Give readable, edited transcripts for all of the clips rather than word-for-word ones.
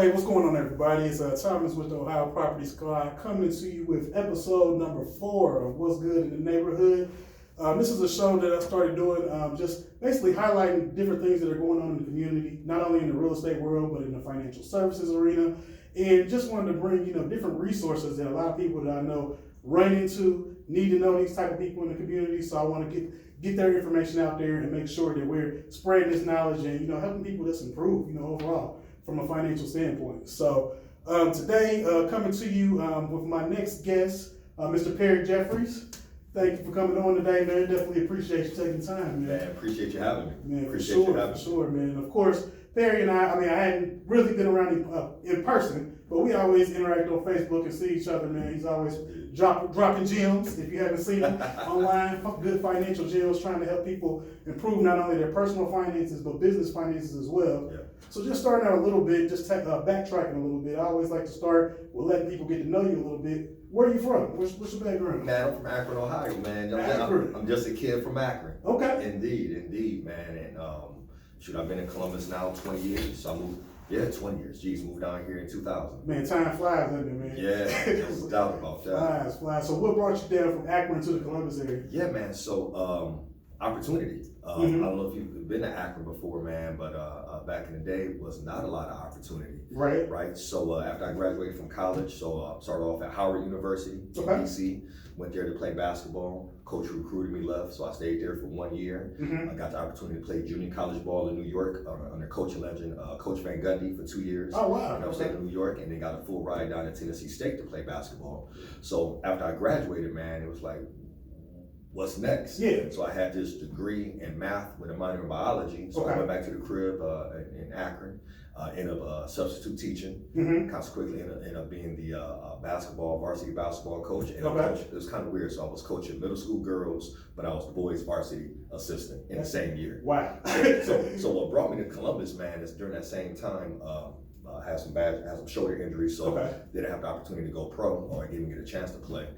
Hey, what's going on, everybody? It's Thomas with the Ohio Property Squad coming to you with episode number 4 of What's Good in the Neighborhood. This is a show that I started doing just basically highlighting different things that are going on in the community, not only in the real estate world, but in the financial services arena. And just wanted to bring, different resources that a lot of people that I know run into, need to know these type of people in the community. So I want to get their information out there and make sure that we're spreading this knowledge and, helping people just improve, overall from a financial standpoint. So today, coming to you with my next guest, Mr. Perry Jeffries. Thank you for coming on today, man. Definitely appreciate you taking time, man. Man, appreciate you having me. Man, appreciate for sure, man. Of course, Perry and I hadn't really been around him in person, but we always interact on Facebook and see each other, man. He's always dropping gems. If you haven't seen him online, good financial gems, trying to help people improve not only their personal finances, but business finances as well. Yeah. So just starting out a little bit, just backtracking a little bit. I always like to start with letting people get to know you a little bit. Where are you from? What's your background? Man, I'm from Akron, Ohio, man. I'm just a kid from Akron. Okay. Indeed, man. And I've been in Columbus now 20 years. So I moved, 20 years. Geez, moved down here in 2000. Man, time flies, doesn't it, man? Yeah, no doubt about that. Flies. So what brought you down from Akron to the Columbus area? Yeah, man. So opportunity. I don't know if you've been to Akron before, man, but back in the day, was not a lot of opportunity. Right. So after I graduated from college, started off at Howard University in DC. Went there to play basketball. Coach recruited me, left, so I stayed there for 1 year. I got the opportunity to play junior college ball in New York under coaching legend Coach Van Gundy for 2 years. Oh, wow. In upstate New York, and then got a full ride down to Tennessee State to play basketball. So after I graduated, man, it was like, what's next? Yeah. So I had this degree in math with a minor in biology. So I went back to the crib in Akron, ended up substitute teaching. Consequently, ended up being the varsity basketball coach. And it was kind of weird. So I was coaching middle school girls, but I was the boys varsity assistant in the same year. Wow. So what brought me to Columbus, man, is during that same time, had some shoulder injuries, so didn't have the opportunity to go pro, or I didn't get a chance to play.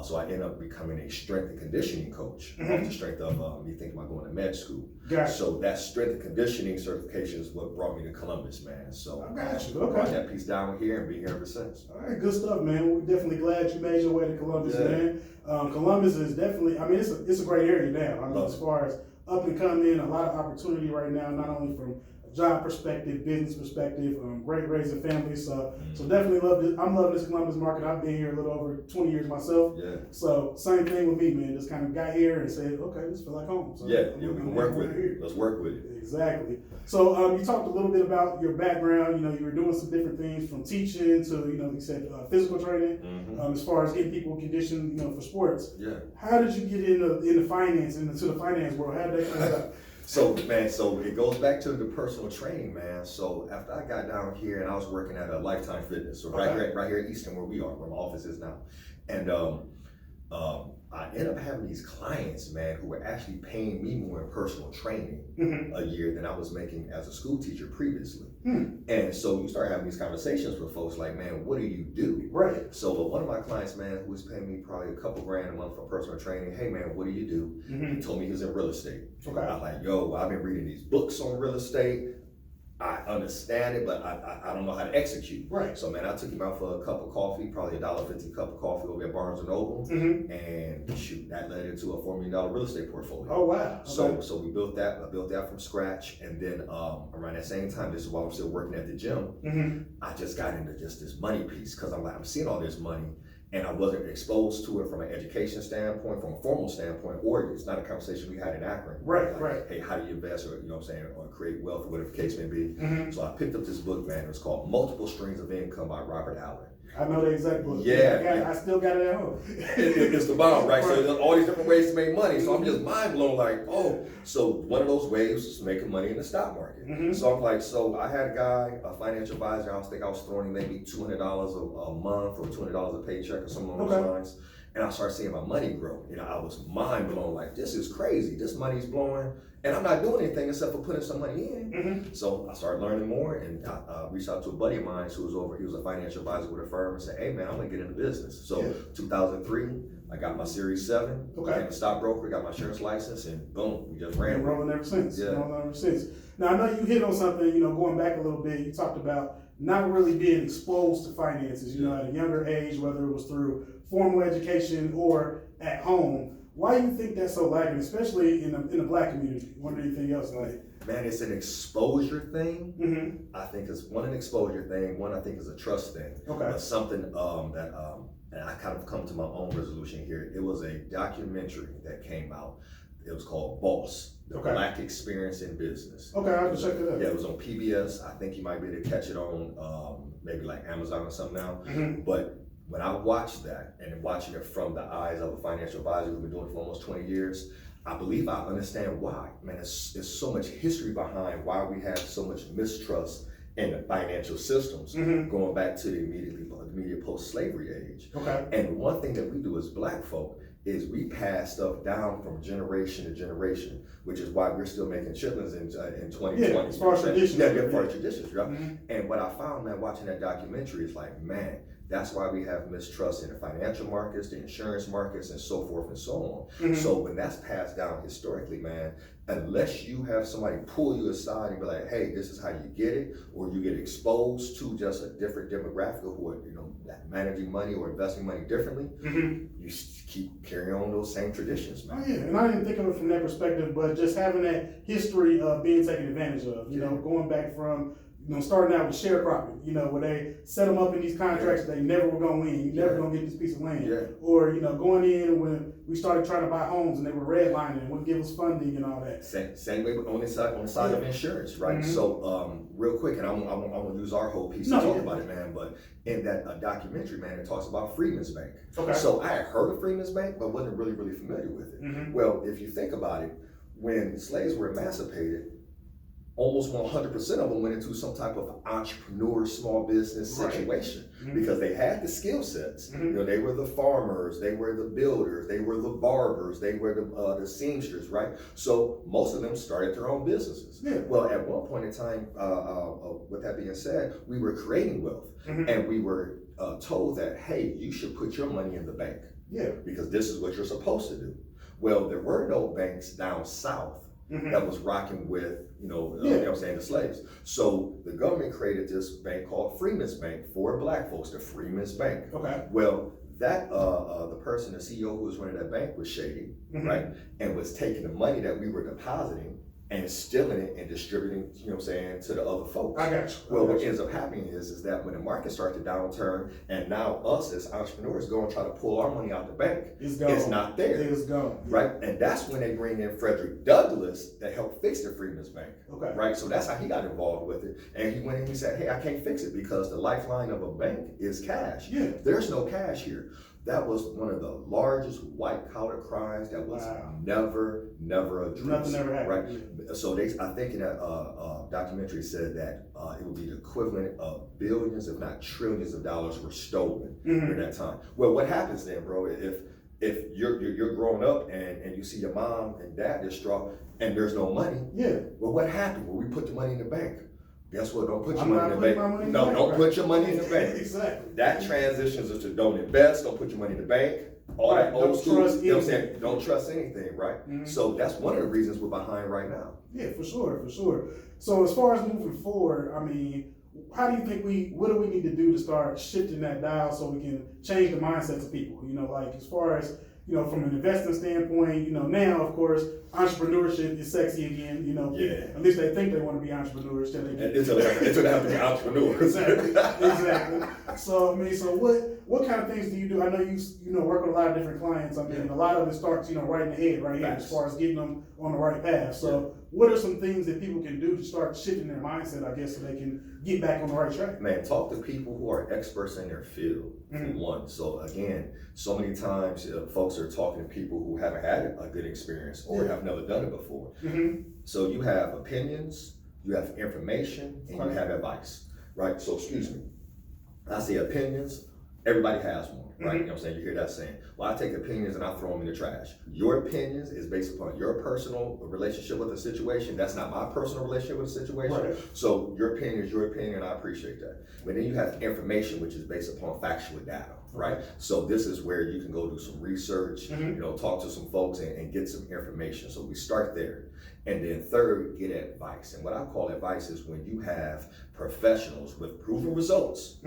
So I ended up becoming a strength and conditioning coach off the strength of me thinking about going to med school. Gotcha. So that strength and conditioning certification is what brought me to Columbus, man. So I got you. Brought that piece down here and been here ever since. All right, good stuff, man. We're definitely glad you made your way to Columbus, man. Columbus is definitely, it's a great area now. As far as up and coming, a lot of opportunity right now, not only from job perspective, business perspective, great raising families. So definitely love this. I'm loving this Columbus market. I've been here a little over 20 years myself. Yeah. So same thing with me, man. Just kind of got here and said, okay, this feel like home. So we can work with it. Let's work with it. Exactly. So you talked a little bit about your background. You were doing some different things from teaching to, you said physical training, as far as getting people conditioned, for sports. Yeah. How did you get into finance, into the finance world? How did that come about? So it goes back to the personal training, man. So after I got down here and I was working at a Lifetime Fitness, so right here in Easton where we are, where my office is now. And I ended up having these clients, man, who were actually paying me more in personal training a year than I was making as a school teacher previously. And so you start having these conversations with folks like, man, what do you do? Right. So one of my clients, man, who was paying me probably a couple grand a month for personal training, hey, man, what do you do? He told me he was in real estate. I was like, yo, I've been reading these books on real estate. I understand it, but I don't know how to execute. Right. So, man, I took him out for a cup of coffee, probably $1.50 cup of coffee over at Barnes & Noble. And that led into a $4 million real estate portfolio. Oh, wow. So we built that. I built that from scratch. And then around that same time, this is while I'm still working at the gym, I just got into just this money piece because I'm seeing all this money. And I wasn't exposed to it from an education standpoint, from a formal standpoint, or it's not a conversation we had in Akron. Right. Hey, how do you invest, or or create wealth, or whatever the case may be. So I picked up this book, man. It's called Multiple Streams of Income by Robert Allen. I know the exact book. I still got it at home. It's the bomb, right? So there's all these different ways to make money. So I'm just mind blown, like, oh. So one of those ways is making money in the stock market. So I'm like, so I had a guy, a financial advisor. I was throwing him maybe $200 a month or $200 a paycheck or something along those lines. And I started seeing my money grow. I was mind blown, like, this is crazy. This money's blowing. And I'm not doing anything except for putting some money in. So I started learning more, and I reached out to a buddy of mine who was he was a financial advisor with a firm, and said, hey man, I'm gonna get into business. So 2003, I got my Series 7, became a stockbroker, got my insurance license, and boom, we just ran. Rolling ever since. Rolling ever since. Now I know you hit on something, going back a little bit, you talked about not really being exposed to finances, you know, at a younger age, whether it was through formal education or at home. Why do you think that's so lacking, especially in the Black community? What do you think else like? Man, it's an exposure thing. I think it's an exposure thing. One, I think is a trust thing. Okay. Something and I kind of come to my own resolution here. It was a documentary that came out. It was called Boss, the Black Experience in Business. Okay, I have to check it out. Yeah, it was on PBS. I think you might be able to catch it on maybe like Amazon or something now. But when I watched that and watching it from the eyes of a financial advisor who's been doing it for almost 20 years, I believe I understand why. Man, there's so much history behind why we have so much mistrust in the financial systems, going back to the immediate post-slavery age. Okay. And one thing that we do as Black folk is we pass stuff down from generation to generation, which is why we're still making chitlins in 2020. Yeah, as far as traditions. Yeah, as far as traditions, right? And what I found, man, watching that documentary is like, man, that's why we have mistrust in the financial markets, the insurance markets, and so forth and so on. So when that's passed down historically, man, unless you have somebody pull you aside and be like, hey, this is how you get it, or you get exposed to just a different demographic who are, you know, managing money or investing money differently, you keep carrying on those same traditions, man. Oh yeah, and I didn't think of it from that perspective, but just having that history of being taken advantage of, you know, going back from, you know, starting out with sharecropping, you know, where they set them up in these contracts they never were going to win. You never going to get this piece of land. Or, you know, going in when we started trying to buy homes and they were redlining and wouldn't give us funding and all that. Same way on the side of insurance, right? So real quick, and I'm going to use our whole piece to talk about it, man, but in that documentary, man, it talks about Freedman's Bank. Okay. So I had heard of Freedman's Bank, but wasn't really familiar with it. Well, if you think about it, when slaves were emancipated, almost 100% of them went into some type of entrepreneur, small business situation because they had the skill sets. You know, they were the farmers, they were the builders, they were the barbers, they were the seamsters, right? So most of them started their own businesses. Well, at one point in time, with that being said, we were creating wealth and we were told that, hey, you should put your money in the bank because this is what you're supposed to do. Well, there were no banks down south that was rocking with, you know what I'm saying, the slaves. So the government created this bank called Freedman's Bank for Black folks, the Freedman's Bank. Okay. Well, that the person, the CEO who was running that bank was shady, right? And was taking the money that we were depositing and stealing it and distributing, you know what I'm saying, to the other folks. I got you. Well, what ends up happening is that when the market starts to downturn and now us as entrepreneurs go and try to pull our money out the bank, it's not there. It's gone. Right? And that's when they bring in Frederick Douglass to help fix the Freedman's Bank. Okay. Right? So that's how he got involved with it. And he went in and he said, hey, I can't fix it because the lifeline of a bank is cash. There's no cash here. That was one of the largest white collar crimes that was never addressed. Nothing never happened. Right? So I think in that documentary said that it would be the equivalent of billions, if not trillions of dollars were stolen during that time. Well, what happens then, bro, if you're growing up and you see your mom and dad distraught and there's no money, well, what happened? Well, we put the money in the bank. Guess what? Don't put your money in the bank. No, don't put your money in the bank. Exactly. That transitions into don't invest, don't put your money in the bank. All that old school, you know what I'm saying? Don't trust anything, right? So that's one of the reasons we're behind right now. Yeah, for sure. So as far as moving forward, I mean, how do you think what do we need to do to start shifting that dial so we can change the mindsets of people? You know, like as far as, you know, from an investing standpoint, you know, now, of course, entrepreneurship is sexy again, you know. At least they think they want to be entrepreneurs till they get until they have to be entrepreneurs. Exactly. So, I mean, so what kind of things do you do? I know you know, work with a lot of different clients. I mean, a lot of it starts, you know, right in the head, right here, as far as getting them on the right path. So what are some things that people can do to start shifting their mindset, I guess, so they can get back on the right track? Man, talk to people who are experts in their field, for one. So again, so many times folks are talking to people who haven't had a good experience or have never done it before. So you have opinions, you have information, and you have advice, right? So excuse me, I say opinions, everybody has one, right? You know what I'm saying? You hear that saying. Well, I take opinions and I throw them in the trash. Your opinions is based upon your personal relationship with the situation. That's not my personal relationship with the situation. Right. So your opinion is your opinion, and I appreciate that. But then you have information, which is based upon factual data. right? So this is where you can go do some research, talk to some folks and get some information. So we start there. And then third, get advice. And what I call advice is when you have professionals with proven results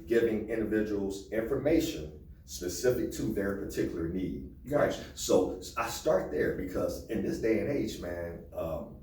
giving individuals information specific to their particular need, right? So I start there because in this day and age, man,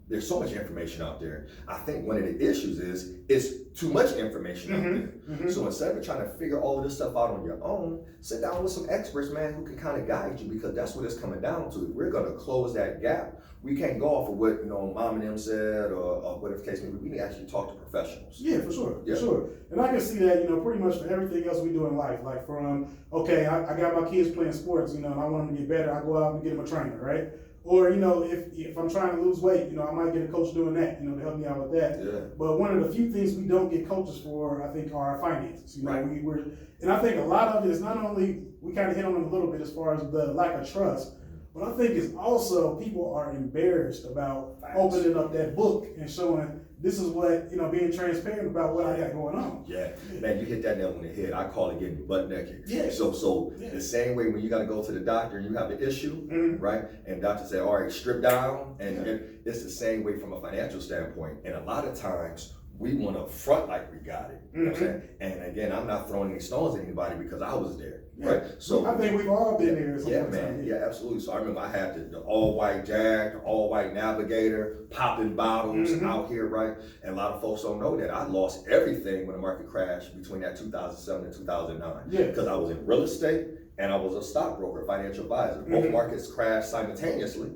there's so much information out there. I think one of the issues is it's too much information out there. So instead of trying to figure all of this stuff out on your own, sit down with some experts, man, who can kind of guide you, because that's what it's coming down to. If we're gonna close that gap, we can't go off of what mom and them said or whatever the case may be. We need to actually talk to professionals. Yeah, for sure, for sure. And I can see that, pretty much for everything else we do in life. Like from, okay, I got my kids playing sports, and I want them to get better, I go out and get them a trainer, right? Or, if I'm trying to lose weight, I might get a coach doing that, to help me out with that. Yeah. But one of the few things we don't get coaches for, I think, are our finances. Right. And I think a lot of it is not only, we kind of hit on it a little bit as far as the lack of trust, but I think it's also people are embarrassed about opening up that book and showing this is what, being transparent about what I got going on. Yeah, man, you hit that nail on the head. I call it getting butt naked. Yeah. So the same way when you got to go to the doctor and you have an issue, right? And doctor say, all right, strip down. And it's the same way from a financial standpoint. And a lot of times we want to front like we got it. You know what I'm saying? And again, I'm not throwing any stones at anybody because I was there. Yeah. Right. So I think we've all been there. Yeah, man. Yeah, absolutely. So I remember I had the all-white Jag, the all-white Navigator, popping bottles out here, right? And a lot of folks don't know that I lost everything when the market crashed between that 2007 and 2009. Yeah. Because I was in real estate and I was a stockbroker, financial advisor. Both markets crashed simultaneously.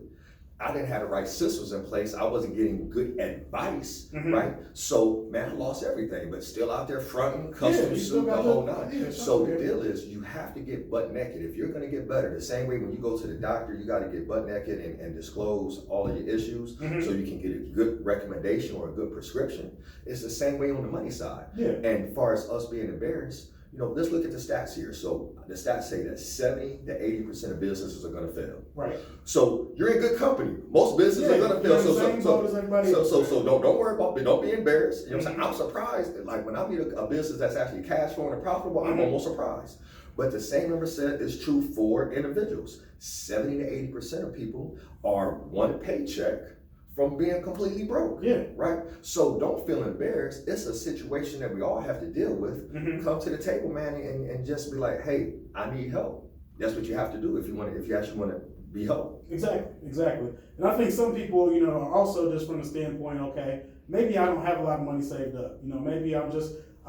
I didn't have the right systems in place. I wasn't getting good advice, right? So, man, I lost everything, but still out there fronting, custom suit, the whole nine. So the deal is you have to get butt naked. If you're gonna get better, the same way when you go to the doctor, you gotta get butt naked and disclose all of your issues so you can get a good recommendation or a good prescription. It's the same way on the money side. Yeah. And as far as us being embarrassed, let's look at the stats here. So the stats say that 70 to 80% of businesses are going to fail. Right. So you're in good company. Most businesses are going to fail. So don't worry about it. Don't be embarrassed. You know what I'm saying? I'm surprised. Like when I meet a business that's actually cash flowing and profitable, I'm almost surprised. But the same number said is true for individuals. 70 to 80% of people are one paycheck from being completely broke. Yeah. Right? So don't feel embarrassed. It's a situation that we all have to deal with. Come to the table, man, and just be like, hey, I need help. That's what you have to do if you actually want to be helped. Exactly. And I think some people, are also just from the standpoint, okay, maybe I don't have a lot of money saved up. Maybe I'm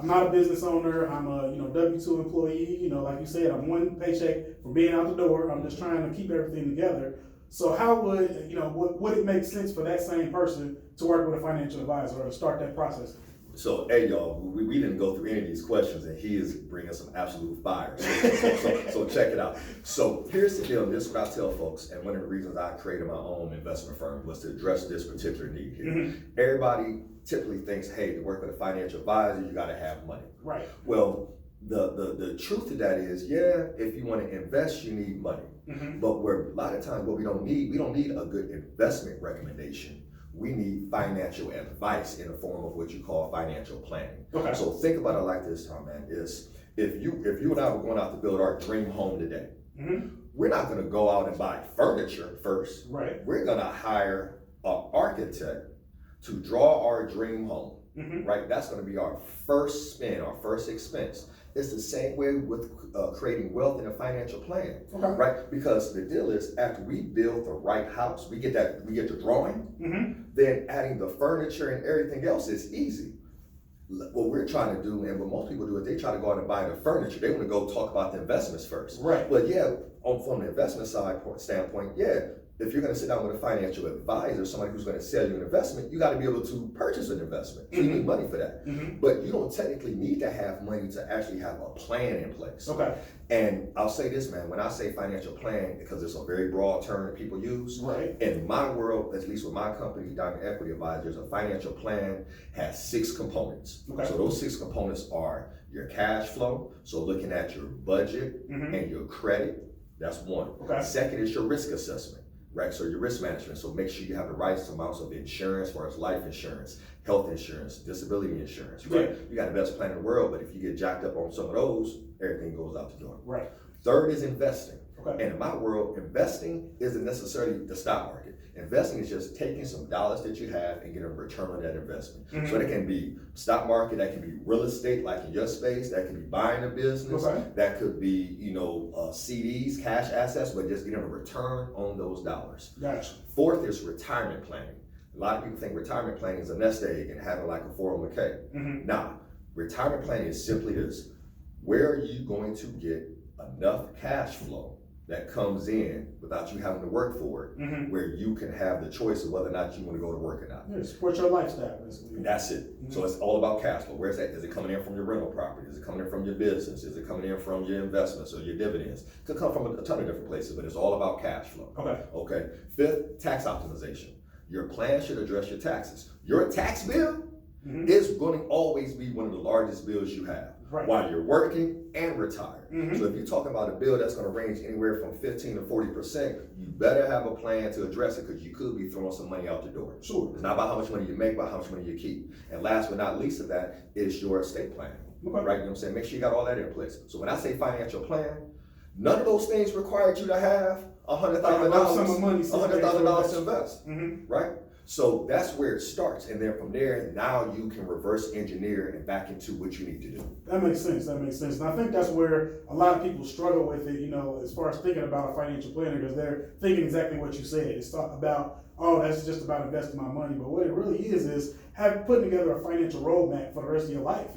not a business owner. I'm a W-2 employee. Like you said, I'm one paycheck from being out the door. I'm just trying to keep everything together. So how would, would it make sense for that same person to work with a financial advisor or to start that process? So, hey, y'all, we didn't go through any of these questions, and he is bringing some absolute fire. So check it out. So here's the deal. This is what I tell folks, and one of the reasons I created my own investment firm was to address this particular need here. Everybody typically thinks, hey, to work with a financial advisor, you got to have money. Right. Well, the truth of that is, if you want to invest, you need money. But a lot of times what we don't need a good investment recommendation. We need financial advice in the form of what you call financial planning. Okay. So think about it like this, Tom, man, is if you and I were going out to build our dream home today, we're not going to go out and buy furniture first. Right. We're going to hire an architect to draw our dream home. Right? That's going to be our first spend, our first expense. It's the same way with creating wealth in a financial plan, right? Because the deal is, after we build the right house, we get the drawing, then adding the furniture and everything else is easy. What we're trying to do, and what most people do, is they try to go out and buy the furniture. They want to go talk about the investments first. Right. But from the investment standpoint, if you're going to sit down with a financial advisor, somebody who's going to sell you an investment, you got to be able to purchase an investment. So you need money for that. But you don't technically need to have money to actually have a plan in place. Okay. And I'll say this, man, when I say financial plan, because it's a very broad term that people use, right. In my world, at least with my company, Diamond Equity Advisors, a financial plan has 6 components. Okay. So those 6 components are your cash flow, so looking at your budget and your credit, that's one. Okay. Second is your risk assessment. right? So your risk management. So make sure you have the right amounts of insurance, as far as life insurance, health insurance, disability insurance, right? Yeah. You got the best plan in the world, but if you get jacked up on some of those, everything goes out the door. Right. Third is investing. Okay. And in my world, investing isn't necessarily the stock market. Investing is just taking some dollars that you have and getting a return on that investment. Mm-hmm. So that can be stock market, that can be real estate, like in your space, that can be buying a business, Okay. that could be, CDs, cash assets, but just getting a return on those dollars. Gotcha. Fourth is retirement planning. A lot of people think retirement planning is a nest egg and having like a 401k. Mm-hmm. Nah, retirement planning is simply this. Where are you going to get enough cash flow that comes in without you having to work for it, Mm-hmm. where you can have the choice of whether or not you want to go to work or not? Yeah, support your lifestyle, basically. That's it. Mm-hmm. So it's all about cash flow. Where's that? Is it coming in from your rental property? Is it coming in from your business? Is it coming in from your investments or your dividends? It could come from a ton of different places, but it's all about cash flow. Okay. Fifth, tax optimization. Your plan should address your taxes. Your tax bill Mm-hmm. is going to always be one of the largest bills you have, Right. while you're working and retired. Mm-hmm. So if you're talking about a bill that's going to range anywhere from 15 to 40%, you better have a plan to address it, because you could be throwing some money out the door. Sure. It's not about how much money you make, but how much money you keep. And last but not least of that is your estate planning, Okay. right? You know what I'm saying? Make sure you got all that in place. So when I say financial plan, none of those things required you to have $100,000 to invest, Mm-hmm. right? So that's where it starts, and then from there, now you can reverse engineer and back into what you need to do. That makes sense. And I think that's where a lot of people struggle with it, as far as thinking about a financial planner, because they're thinking exactly what you said. It's about, that's just about investing my money. But what it really is putting together a financial roadmap for the rest of your life.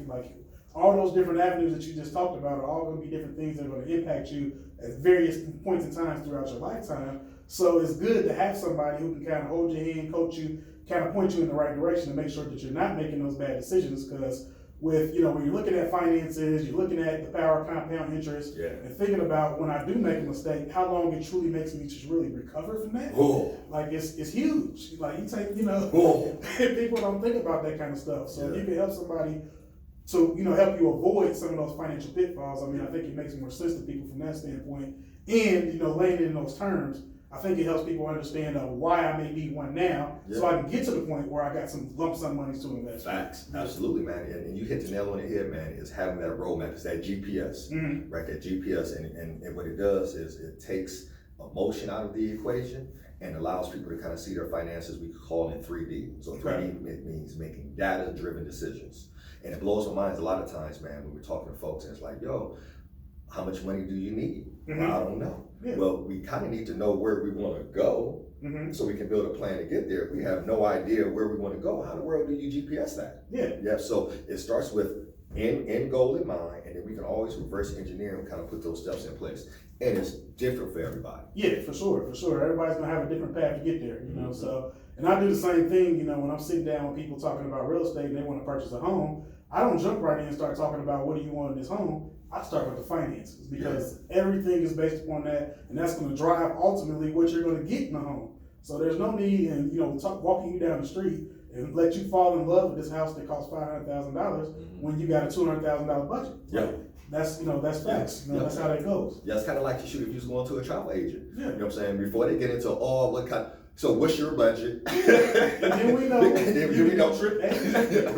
All those different avenues that you just talked about are all going to be different things that are going to impact you at various points in time throughout your lifetime. So it's good to have somebody who can kind of hold your hand, coach you, kind of point you in the right direction to make sure that you're not making those bad decisions. Because when you're looking at finances, you're looking at the power of compound interest, and thinking about, when I do make a mistake, how long it truly makes me to really recover from that. Whoa. Like it's huge. Like you take, Whoa. people don't think about that kind of stuff. So if you can help somebody to, help you avoid some of those financial pitfalls, I think it makes more sense to people from that standpoint. And, laying it in those terms, I think it helps people understand why I may need one now, so I can get to the point where I got some lump sum money to invest. Facts, absolutely, man. And you hit the nail on the head, man. Is having that roadmap, it's that GPS, Mm-hmm. right? That GPS, and what it does is it takes emotion out of the equation and allows people to kind of see their finances. We call it 3D. So 3D it means making data-driven decisions, and it blows my mind a lot of times, man, when we're talking to folks, and it's like, yo, how much money do you need? Mm-hmm. Well, I don't know. Yeah. Well, we kind of need to know where we want to go, Mm-hmm. so we can build a plan to get there. If we have no idea where we want to go, how in the world do you GPS that? Yeah, so it starts with end goal in mind, and then we can always reverse engineer and kind of put those steps in place. And it's different for everybody. Yeah, for sure. Everybody's gonna have a different path to get there, Mm-hmm. So, and I do the same thing, when I'm sitting down with people talking about real estate and they want to purchase a home, I don't jump right in and start talking about what do you want in this home. I start with the finances, because everything is based upon that, and that's going to drive ultimately what you're going to get in the home. So there's no need in walking you down the street and let you fall in love with this house that costs $500,000 when you got a $200,000 budget. Yeah. That's facts. That's how that goes. Yeah, it's kind of like if you was going to a travel agent. Yeah. You know what I'm saying? Before they get into so what's your budget? And then we know you know. trip.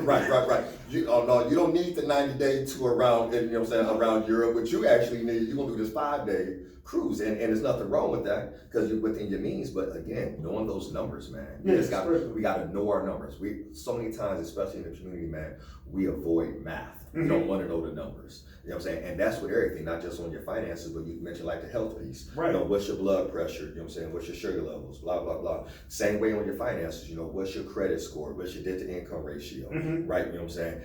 Right. You don't need the 90-day tour around, around Europe. What you actually need, you're gonna do this 5-day cruise, and there's nothing wrong with that, because you're within your means. But again, knowing those numbers, man, we gotta know our numbers. So many times, especially in the community, man, we avoid math. We don't want to know the numbers. You know what I'm saying? And that's with everything, not just on your finances, but you mentioned like the health piece. Right. What's your blood pressure? You know what I'm saying? What's your sugar levels? Blah, blah, blah. Same way on your finances, what's your credit score? What's your debt to income ratio? Mm-hmm. Right? You know what I'm saying?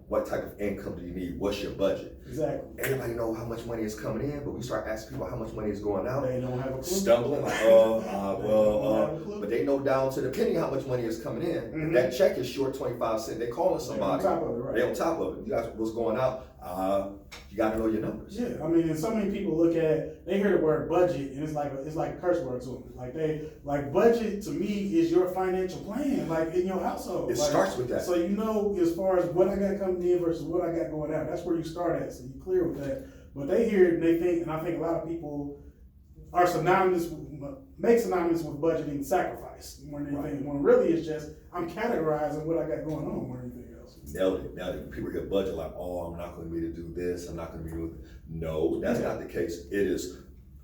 What type of income do you need? What's your budget? Exactly. Everybody know how much money is coming in, but we start asking people how much money is going out. They don't have a clue. Stumbling like, but they know down to the penny how much money is coming in. Mm-hmm. If that check is short 25 cents, they calling somebody. They're on top of it, right? They're on top of it. You guys, what's going out? You got to know your numbers. Yeah, and so many people they hear the word budget, and it's like a curse word to them. Budget to me is your financial plan, like in your household. It starts with that. So as far as what I got coming in versus what I got going out, that's where you start at. So you're clear with that. But they hear it and they think, and I think a lot of people are synonymous. make synonymous with budgeting sacrifice more than anything. When really it's just, I'm categorizing what I got going on more than anything else. Nailed it. Now people hear budget like, oh, I'm not going to be able to do this. I'm not going to be able to. No, that's not the case. It is.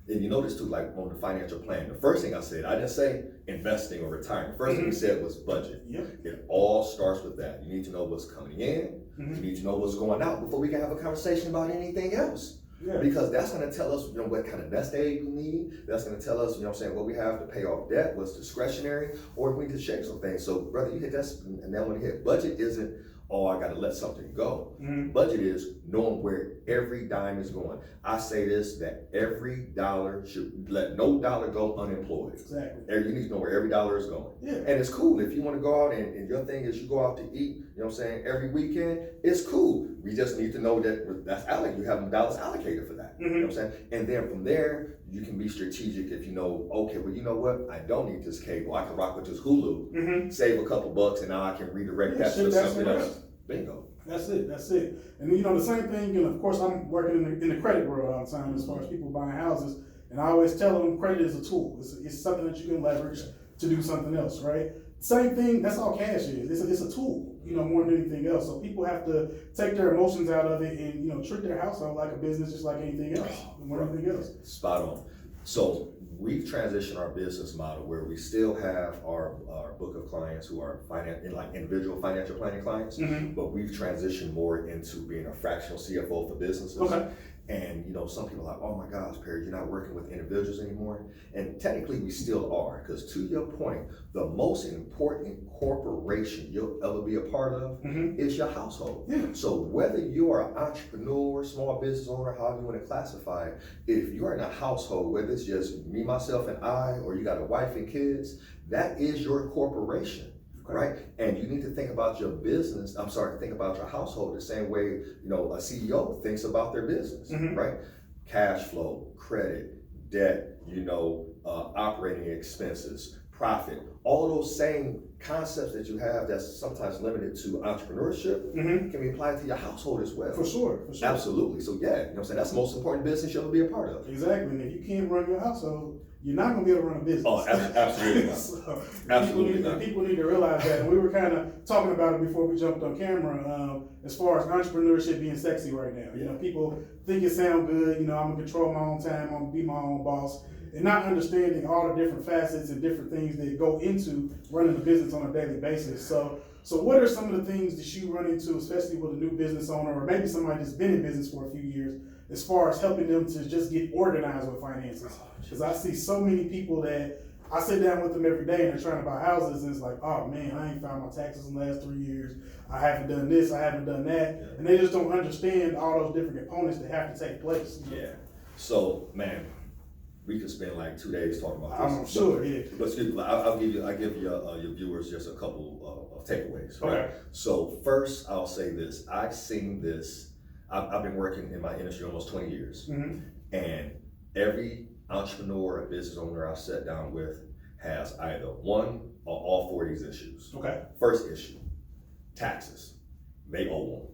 And you notice too, like on the financial plan, the first thing I said, I didn't say investing or retiring. The first thing we said was budget. It all starts with that. You need to know what's coming in. You need to know what's going out before we can have a conversation about anything else. Because that's going to tell us, what kind of nest egg we need. That's going to tell us, what we have to pay off debt, what's discretionary, or if we need to shake some things. So, brother, you hit that, and then when you hit budget isn't, oh, I got to let something go. Budget is knowing where every dime is going. I say this, that every dollar should let no dollar go unemployed. Exactly. You need to know where every dollar is going. And it's cool if you want to go out and your thing is you go out to eat, every weekend, it's cool. We just need to know that that's allocated. You have dollars allocated for that. You know what I'm saying? And then from there, you can be strategic if you know, okay, well, you know what? I don't need this cable. I can rock with this Hulu, save a couple bucks, and now I can redirect that to something else. Bingo. That's it. And the same thing, of course, I'm working in the credit world all the time as far as people buying houses. And I always tell them credit is a tool. It's something that you can leverage to do something else, right? Same thing, that's all cash is. It's a tool, more than anything else. So people have to take their emotions out of it and, treat their household like a business just like anything else, more than anything else. Spot on. So we've transitioned our business model where we still have our book of clients who are individual financial planning clients, but we've transitioned more into being a fractional CFO for businesses. Okay. And some people are like, oh my gosh, Perry, you're not working with individuals anymore. And technically we still are, because to your point, the most important corporation you'll ever be a part of is your household. So whether you are an entrepreneur, small business owner, however you want to classify it, if you are in a household, whether it's just me, myself, and I, or you got a wife and kids, that is your corporation. Right? And you need to think about your business, think about your household the same way, a CEO thinks about their business, right? Cash flow, credit, debt, operating expenses, profit, all of those same concepts that you have that's sometimes limited to entrepreneurship can be applied to your household as well. For sure. Absolutely. So that's the most important business you'll ever be a part of. Exactly. And if you can't run your household, you're not going to be able to run a business. Oh, absolutely not. So absolutely not. People need to realize that. And we were kind of talking about it before we jumped on camera, as far as entrepreneurship being sexy right now. People think it sounds good. I'm going to control my own time. I'm going to be my own boss. And not understanding all the different facets and different things that go into running a business on a daily basis. So what are some of the things that you run into, especially with a new business owner, or maybe somebody that's been in business for a few years, as far as helping them to just get organized with finances? Because I see so many people that I sit down with them every day and they're trying to buy houses, and it's like, oh man, I ain't filed my taxes in the last 3 years. I haven't done this, I haven't done that. And they just don't understand all those different components that have to take place. So, man, we could spend like 2 days talking about this. I'm sure, But excuse me, I'll give your viewers just a couple of takeaways, right? Okay. So first, I'll say this. I've seen this. I've been working in my industry almost 20 years. And every entrepreneur or business owner I've sat down with has either one or all four of these issues. Okay. First issue, taxes. They owe them.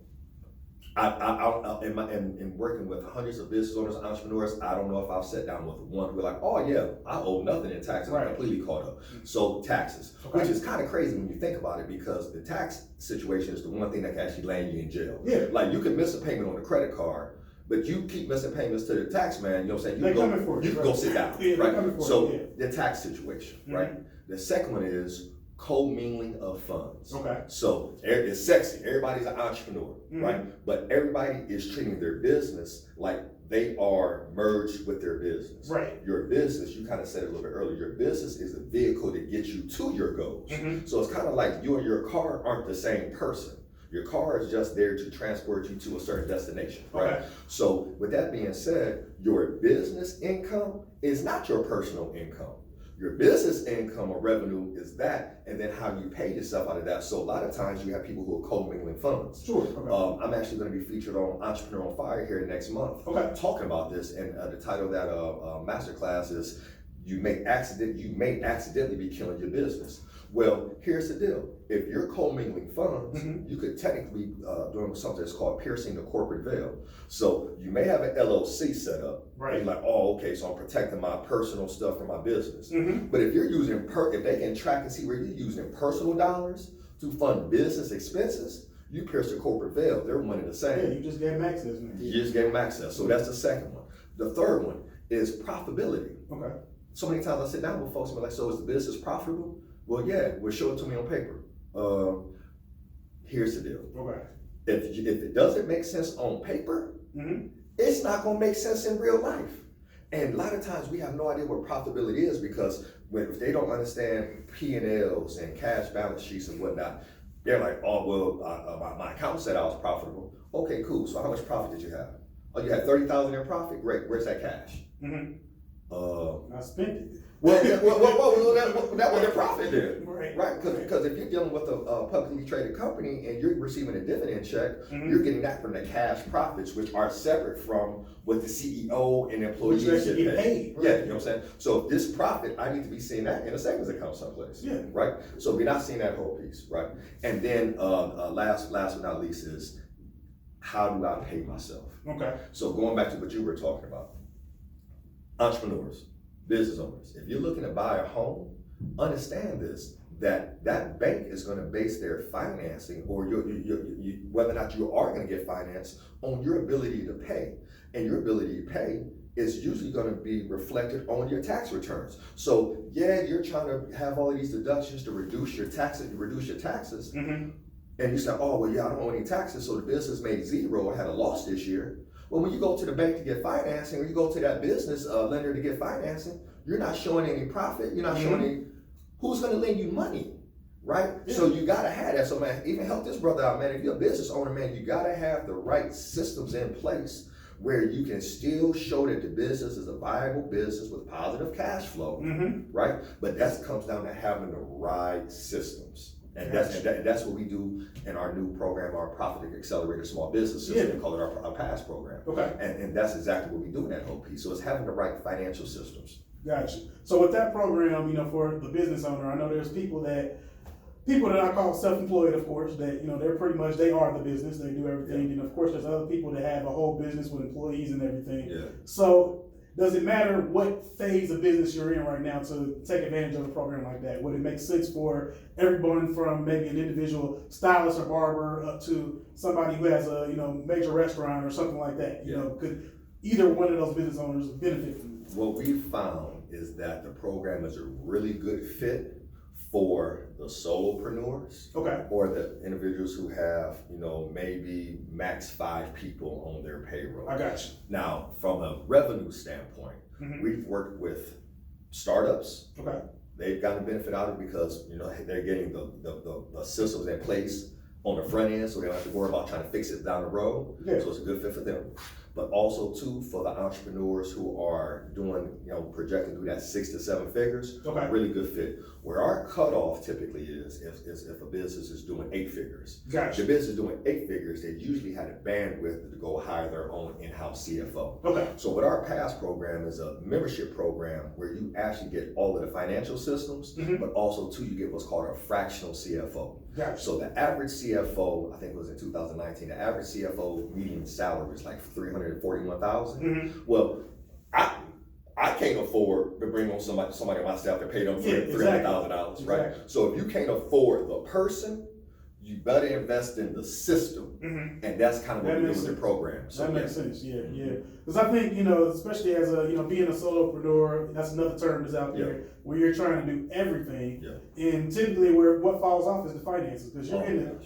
In working with hundreds of business owners, entrepreneurs, I don't know if I've sat down with one who are like, oh yeah, I owe nothing in taxes. I'm completely caught up. So taxes, which is kind of crazy when you think about it, because the tax situation is the one thing that can actually land you in jail. Like you can miss a payment on a credit card, but you keep missing payments to the tax man, you know what I'm saying? You can go sit down, right? So the tax situation, right? The second one is co-mingling of funds. Okay. So it's sexy. Everybody's an entrepreneur, right? But everybody is treating their business like they are merged with their business. Right. Your business, you kind of said it a little bit earlier, your business is a vehicle to get you to your goals. So it's kind of like you and your car aren't the same person. Your car is just there to transport you to a certain destination, right? Okay. So with that being said, your business income is not your personal income. Your business income or revenue is that, and then how you pay yourself out of that. So a lot of times you have people who are co-mingling funds. Sure. Okay. I'm actually going to be featured on Entrepreneur on Fire here next month, talking about this. And the title of that masterclass is you may accidentally be killing your business. Well, here's the deal. If you're commingling funds, you could technically be doing something that's called piercing the corporate veil. So you may have an LLC set up. Right. And you're like, oh, okay, so I'm protecting my personal stuff from my business. But if you're using, if they can track and see where you're using personal dollars to fund business expenses, you pierce the corporate veil. They're one and the same. Yeah, you just gave them access, man. You just gave them access. So that's the second one. The third one is profitability. Okay. So many times I sit down with folks and be like, so is the business profitable? Well, yeah, well, show it to me on paper. Here's the deal. Okay. If it doesn't make sense on paper, it's not gonna make sense in real life. And a lot of times we have no idea what profitability is because if they don't understand P&Ls and cash balance sheets and whatnot, they're like, oh, well, my accountant said I was profitable. Okay, cool. So how much profit did you have? Oh, you had 30,000 in profit? Great. Where's that cash? I spent it. Well, that was your profit then. Right. Because if you're dealing with a publicly traded company and you're receiving a dividend check, you're getting that from the cash profits, which are separate from what the CEO and employees should get paid. Yeah, you know what I'm saying? So this profit, I need to be seeing that in a savings account someplace. Yeah. Right? So we're not seeing that whole piece, right? And then last but not least is, how do I pay myself? Okay. So going back to what you were talking about, entrepreneurs, business owners, if you're looking to buy a home, understand this, that bank is going to base their financing or whether or not you are going to get financed on your ability to pay. And your ability to pay is usually going to be reflected on your tax returns. So yeah, you're trying to have all of these deductions to reduce your taxes. And you say, oh, well, yeah, I don't owe any taxes, so the business made zero or had a loss this year. Well, when you go to the bank to get financing, or you go to that business lender to get financing, you're not showing any profit. You're not showing any, who's going to lend you money, right? Yeah. So you got to have that. So, man, even help this brother out, man. If you're a business owner, man, you got to have the right systems in place where you can still show that the business is a viable business with positive cash flow, right? But that comes down to having the right systems. And that's what we do in our new program, our Profit Accelerator Small Business System. We call it our PASS program. Okay. And that's exactly what we do in that whole piece. So it's having the right financial systems. Gotcha. So with that program, for the business owner, I know there's people that I call self-employed, of course, that, they're pretty much, they are the business, they do everything. And of course, there's other people that have a whole business with employees and everything. Yeah. So does it matter what phase of business you're in right now to take advantage of a program like that? Would it make sense for everyone from maybe an individual stylist or barber up to somebody who has a major restaurant or something like that? Could either one of those business owners benefit from it? What we've found is that the program is a really good fit for the solopreneurs, or the individuals who have, maybe max 5 people on their payroll. I got you. Now, from a revenue standpoint, we've worked with startups. Okay. They've gotten benefit out of it because, they're getting the systems in place on the front end, so they don't have to worry about trying to fix it down the road. Yeah. So it's a good fit for them. But also too, for the entrepreneurs who are doing, projecting through that 6 to 7 figures, really good fit. Where our cutoff typically is, if a business is doing 8 figures. Gotcha. If the business is doing 8 figures, they usually had a bandwidth to go hire their own in-house CFO. Okay. So what our PASS program is a membership program where you actually get all of the financial systems, but also too, you get what's called a fractional CFO. Gotcha. So the average CFO, I think it was in 2019, the average CFO median salary is like $341,000. Well, I can't afford to bring on somebody on my staff to pay them $300,000, right? Exactly. So if you can't afford the person, you better invest in the system, and that's kind of what we do with the program. So that makes sense, yeah. Because I think, especially as a, being a solopreneur, that's another term that's out there, where you're trying to do everything, and typically what falls off is the finances, because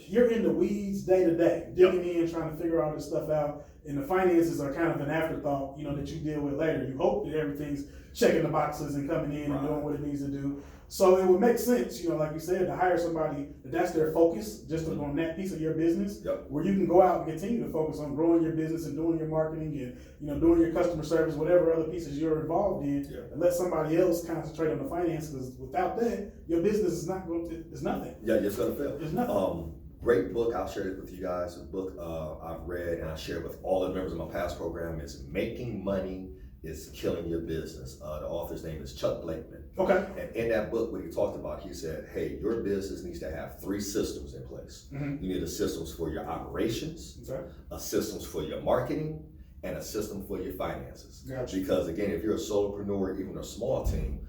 you're in the weeds day to day, digging in, trying to figure all this stuff out, and the finances are kind of an afterthought, that you deal with later. You hope that everything's checking the boxes and coming in and doing what it needs to do. So it would make sense, like you said, to hire somebody that's their focus, just on that piece of your business, where you can go out and continue to focus on growing your business and doing your marketing and, doing your customer service, whatever other pieces you're involved in, and let somebody else concentrate on the finance, because without that, your business is not going to, it's nothing. Yeah, it's going to fail. It's nothing. Great book, I'll share it with you guys. A book I've read and I share with all the members of my PASS program is Making Money is killing your business. The author's name is Chuck Blakeman. Okay. And in that book, what he talked about, he said, hey, your business needs to have 3 systems in place. You need a systems for your operations, a systems for your marketing, and a system for your finances. Gotcha. Because again, if you're a solopreneur, even a small team,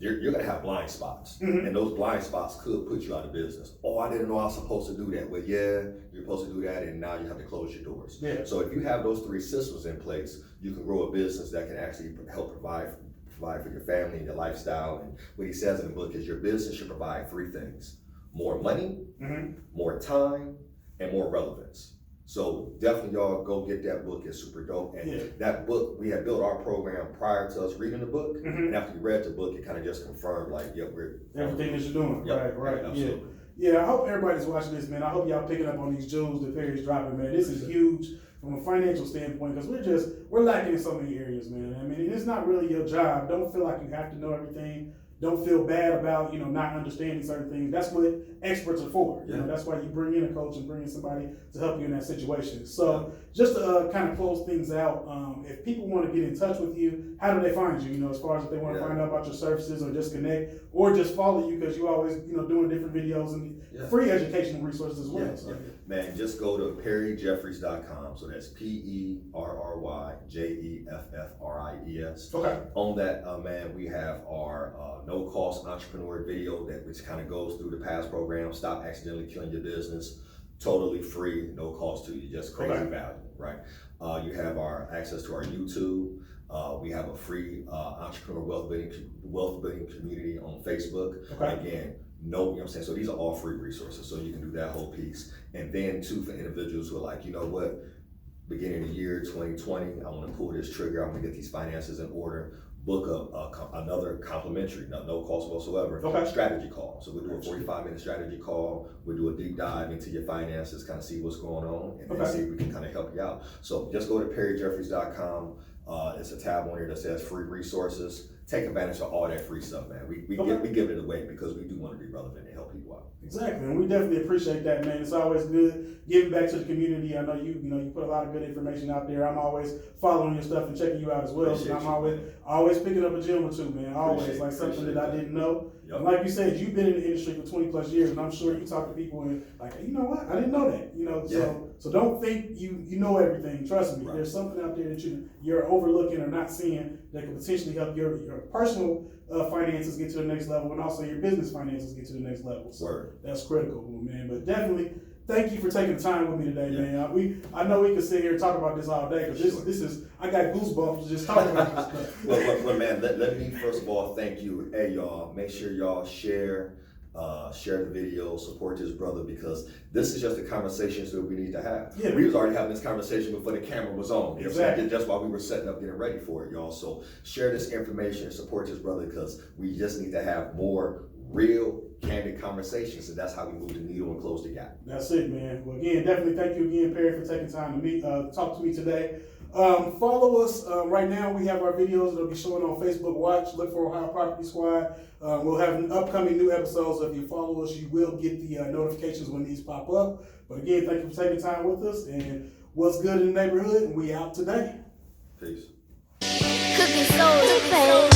you're gonna have blind spots. And those blind spots could put you out of business. Oh, I didn't know I was supposed to do that. Well, yeah, you're supposed to do that, and now you have to close your doors. Yeah. So if you have those 3 systems in place, you can grow a business that can actually help provide for your family and your lifestyle. And what he says in the book is your business should provide 3 things: more money, more time, and more relevance. So definitely y'all go get that book. It's super dope. And that book, we had built our program prior to us reading the book. And after we read the book, it kind of just confirmed like, we're everything that you're doing. Yep, Right. absolutely. Yeah, I hope everybody's watching this, man. I hope y'all picking up on these jewels that Perry's dropping, man. This is huge from a financial standpoint, because we're lacking in so many areas, man. I mean, it's not really your job. Don't feel like you have to know everything. Don't feel bad about, not understanding certain things. That's what experts are for. That's why you bring in a coach and bring in somebody to help you in that situation. So just to kind of close things out, if people want to get in touch with you, how do they find you? As far as if they want to find out about your services or just connect or just follow you, because you always, doing different videos and free educational resources as well. So. Man, just go to perryjeffries.com. So that's PerryJeffries. Okay. On that, man, we have our no-cost entrepreneur video which kind of goes through the past program. Stop accidentally killing your business. Totally free, no cost to you, just crazy value, right? You have our access to our YouTube. We have a free entrepreneur wealth building community on Facebook. Again, so these are all free resources, so you can do that whole piece. And then too, for individuals who are like, you know what, beginning of the year 2020, I want to pull this trigger, I want to get these finances in order, book another complimentary, no cost whatsoever, strategy call. So we'll do a 45-minute strategy call. We'll do a deep dive into your finances, kind of see what's going on, and then see if we can kind of help you out. So just go to perryjeffries.com. It's a tab on here that says free resources. Take advantage of all that free stuff, man. We give it away because we do want to be relevant and help people out. Exactly, and we definitely appreciate that, man. It's always good giving back to the community. I know you put a lot of good information out there. I'm always following your stuff and checking you out as well. So I'm always picking up a gem or two, man. Always something that I didn't know. And like you said, you've been in the industry for 20 plus years, and I'm sure you talk to people and like, you know what? I didn't know that. So don't think you know everything. Trust me, there's something out there that you're overlooking or not seeing that could potentially help your personal finances get to the next level, and also your business finances get to the next level. So that's critical, man. But definitely, thank you for taking the time with me today, man. I know we could sit here and talk about this all day, because this is, I got goosebumps just talking about this stuff. Well, man, let me first of all thank you. Hey, y'all, make sure y'all share the video, support this brother, because this is just the conversations that we need to have. We was already having this conversation before the camera was on. Exactly. That's why we were setting up, getting ready for it, y'all. So share this information, support this brother, because we just need to have more real, candid conversations, and that's how we move the needle and close the gap. That's it, man. Well, again, definitely thank you again, Perry, for taking time to talk to me today. Follow us. Right now, we have our videos that'll be showing on Facebook Watch. Look for Ohio Property Squad. We'll have upcoming new episodes. So if you follow us, you will get the notifications when these pop up. But again, thank you for taking time with us. And what's good in the neighborhood? We out today. Peace. Could be so